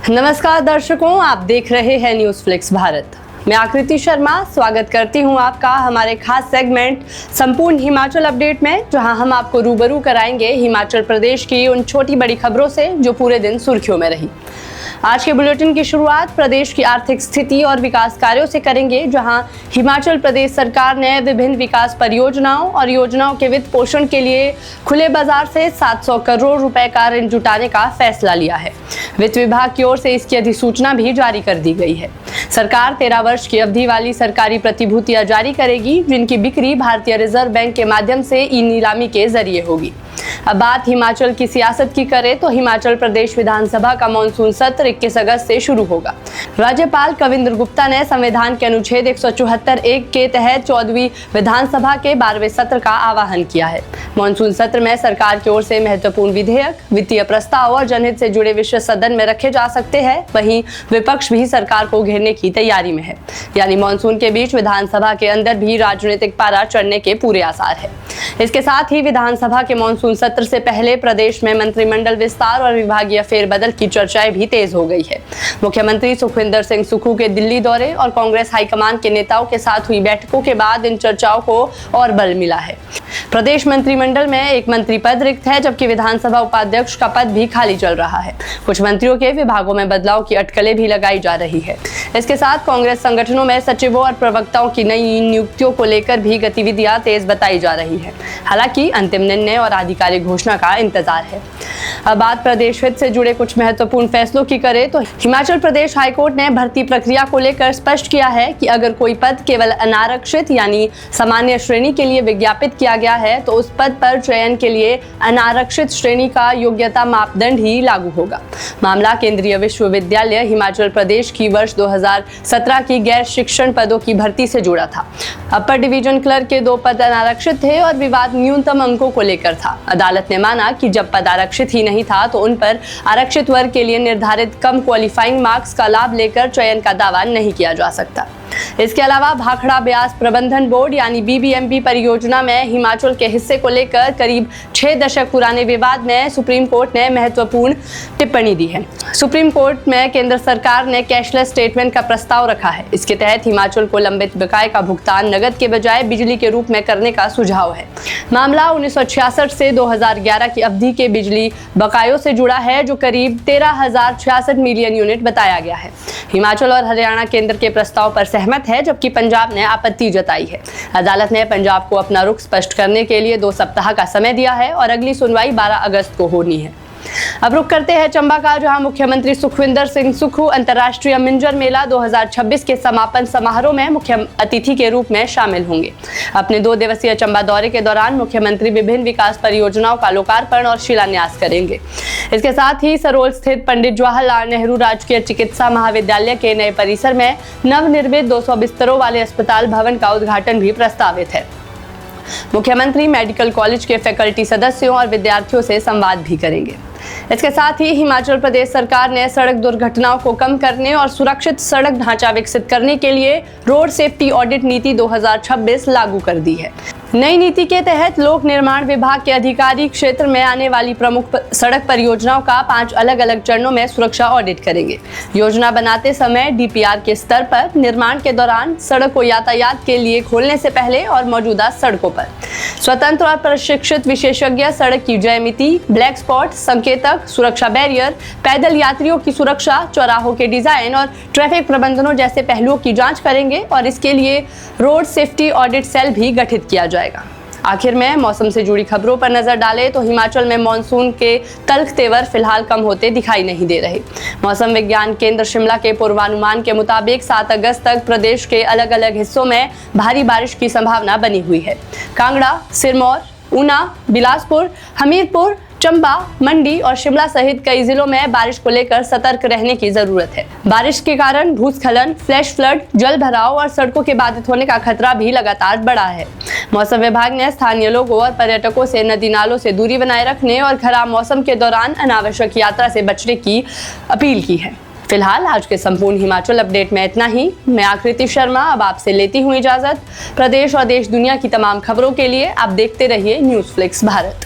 नमस्कार दर्शकों, आप देख रहे हैं न्यूज फ्लिक्स भारत। मैं आकृति शर्मा स्वागत करती हूं आपका हमारे खास सेगमेंट संपूर्ण हिमाचल अपडेट में, जहां हम आपको रूबरू कराएंगे हिमाचल प्रदेश की उन छोटी बड़ी खबरों से जो पूरे दिन सुर्खियों में रही। आज के बुलेटिन की शुरुआत प्रदेश की आर्थिक स्थिति और विकास कार्यों से करेंगे, जहां हिमाचल प्रदेश सरकार ने विभिन्न विकास परियोजनाओं और योजनाओं के वित्त पोषण के लिए खुले बाजार से 700 करोड़ रुपए का ऋण जुटाने का फैसला लिया है। वित्त विभाग की ओर से इसकी अधिसूचना भी जारी कर दी गई है। सरकार 13 वर्ष की अवधि वाली सरकारी प्रतिभूतियां जारी करेगी, जिनकी बिक्री भारतीय रिजर्व बैंक के माध्यम से ई नीलामी के जरिए होगी। अब बात हिमाचल की सियासत की करें तो हिमाचल प्रदेश विधानसभा का मानसून सत्र 21 अगस्त से शुरू होगा। राज्यपाल कविंद्र गुप्ता ने संविधान के अनुच्छेद 174(1) के तहत 14वीं विधानसभा के 12वें सत्र का आह्वान किया है। मानसून सत्र में सरकार की ओर से महत्वपूर्ण विधेयक, वित्तीय प्रस्ताव और जनहित से जुड़े विषय सदन में रखे जा सकते हैं। वहीं विपक्ष भी सरकार को घेरने की तैयारी में है, यानी मानसून के बीच विधानसभा के अंदर भी राजनीतिक पारा चढ़ने के पूरे आसार है। इसके साथ ही विधानसभा के मानसून सत्र से पहले प्रदेश में मंत्रिमंडल विस्तार और विभागीय फेरबदल की चर्चाएं भी तेज हो गई है। मुख्यमंत्री सुखविंदर सिंह सुक्खू के दिल्ली दौरे और कांग्रेस हाईकमान के नेताओं के साथ हुई बैठकों के बाद इन चर्चाओं को और बल मिला है। प्रदेश मंत्रिमंडल में एक मंत्री पद रिक्त है, जबकि विधानसभा उपाध्यक्ष का पद भी खाली चल रहा है। कुछ मंत्रियों के विभागों में बदलाव की अटकलें भी लगाई जा रही है। इसके साथ कांग्रेस संगठनों में सचिवों और प्रवक्ताओं की नई नियुक्तियों को लेकर भी गतिविधियां तेज बताई जा रही है। हालांकि अंतिम निर्णय और आधिकारिक घोषणा का इंतजार है। अब बात प्रदेश हित से जुड़े कुछ महत्वपूर्ण फैसलों की करें तो हिमाचल प्रदेश हाईकोर्ट ने भर्ती प्रक्रिया को लेकर स्पष्ट किया है कि अगर कोई पद केवल अनारक्षित यानी सामान्य श्रेणी के लिए विज्ञापित किया गया है तो उस पद पर चयन के लिए अनारक्षित श्रेणी का योग्यता मापदंड ही लागू होगा। मामला केंद्रीय विश्वविद्यालय हिमाचल प्रदेश की वर्ष 2017 की गैर शिक्षण पदों की भर्ती से जुड़ा था। अपर डिवीजन क्लर्क के 2 पद अनारक्षित थे और विवाद न्यूनतम अंकों को लेकर था। अदालत ने माना कि जब पद आरक्षित ही नहीं था तो उन पर आरक्षित वर्ग के लिए निर्धारित कम क्वालिफाइंग मार्क्स का लाभ लेकर चयन का दावा नहीं किया जा सकता। इसके अलावा भाखड़ा ब्यास प्रबंधन बोर्ड यानी BBMP परियोजना में हिमाचल के हिस्से को लेकर करीब 6 दशक पुराने विवाद में सुप्रीम कोर्ट ने महत्वपूर्ण टिप्पणी दी है। सुप्रीम कोर्ट में केंद्र सरकार ने कैशलेस स्टेटमेंट का प्रस्ताव रखा है। इसके तहत हिमाचल को लंबित बकाये का भुगतान नगद के बजाय बिजली के रूप में करने का सुझाव है। मामला 1966 से 2011 की अवधि के बिजली बकायों से जुड़ा है, जो करीब 13,066 मिलियन यूनिट बताया गया है। हिमाचल और हरियाणा केंद्र के प्रस्ताव पर सहमत है, जबकि पंजाब ने आपत्ति जताई है। अदालत ने पंजाब को अपना रुख स्पष्ट करने के लिए 2 सप्ताह का समय दिया है और अगली सुनवाई 12 अगस्त को होनी है। अब रुक करते हैं चंबा का, जहां मुख्यमंत्री सुखविंदर सिंह सुक्खू अंतर्राष्ट्रीय मिंजर मेला 2026 के समापन समारोह में मुख्य अतिथि के रूप में शामिल होंगे। अपने 2 दिवसीय चंबा दौरे के दौरान मुख्यमंत्री विभिन्न विकास परियोजनाओं का लोकार्पण और शिलान्यास करेंगे। इसके साथ ही सरोल स्थित पंडित जवाहरलाल नेहरू राजकीय चिकित्सा महाविद्यालय के नए परिसर में नवनिर्मित 200 बिस्तरों वाले अस्पताल भवन का उद्घाटन भी प्रस्तावित है। मुख्यमंत्री मेडिकल कॉलेज के फैकल्टी सदस्यों और विद्यार्थियों से संवाद भी करेंगे। इसके साथ ही हिमाचल प्रदेश सरकार ने सड़क दुर्घटनाओं को कम करने और सुरक्षित सड़क ढांचा विकसित करने के लिए रोड सेफ्टी ऑडिट नीति 2026 लागू कर दी है। नई नीति के तहत लोक निर्माण विभाग के अधिकारी क्षेत्र में आने वाली प्रमुख सड़क परियोजनाओं का 5 अलग अलग चरणों में सुरक्षा ऑडिट करेंगे। योजना बनाते समय DPR के स्तर पर, निर्माण के दौरान, सड़क को यातायात के लिए खोलने से पहले और मौजूदा सड़कों पर। स्वतंत्र और प्रशिक्षित विशेषज्ञ सड़क की ज्यामिति, ब्लैक स्पॉट, संकेतक, सुरक्षा बैरियर, पैदल यात्रियों की सुरक्षा, चौराहों के डिजाइन और ट्रैफिक प्रबंधनों जैसे पहलुओं की जांच करेंगे और इसके लिए रोड सेफ्टी ऑडिट सेल भी गठित किया जाएगा। आखिर में मौसम से जुड़ी खबरों पर नजर डालें तो हिमाचल में मानसून के तल्ख तेवर फिलहाल कम होते दिखाई नहीं दे रहे। मौसम विज्ञान केंद्र शिमला के पूर्वानुमान के मुताबिक 7 अगस्त तक प्रदेश के अलग अलग हिस्सों में भारी बारिश की संभावना बनी हुई है। कांगड़ा, सिरमौर, ऊना, बिलासपुर, हमीरपुर, चंबा, मंडी और शिमला सहित कई जिलों में बारिश को लेकर सतर्क रहने की जरूरत है। बारिश के कारण भूस्खलन, फ्लैश फ्लड, जल भराव और सड़कों के बाधित होने का खतरा भी लगातार बढ़ा है। मौसम विभाग ने स्थानीय लोगों और पर्यटकों से नदी नालों से दूरी बनाए रखने और खराब मौसम के दौरान अनावश्यक यात्रा से बचने की अपील की है। फिलहाल आज के संपूर्ण हिमाचल अपडेट में इतना ही। मैं आकृति शर्मा अब आपसे लेती हूँ इजाजत। प्रदेश और देश दुनिया की तमाम खबरों के लिए आप देखते रहिए न्यूज फ्लिक्स भारत।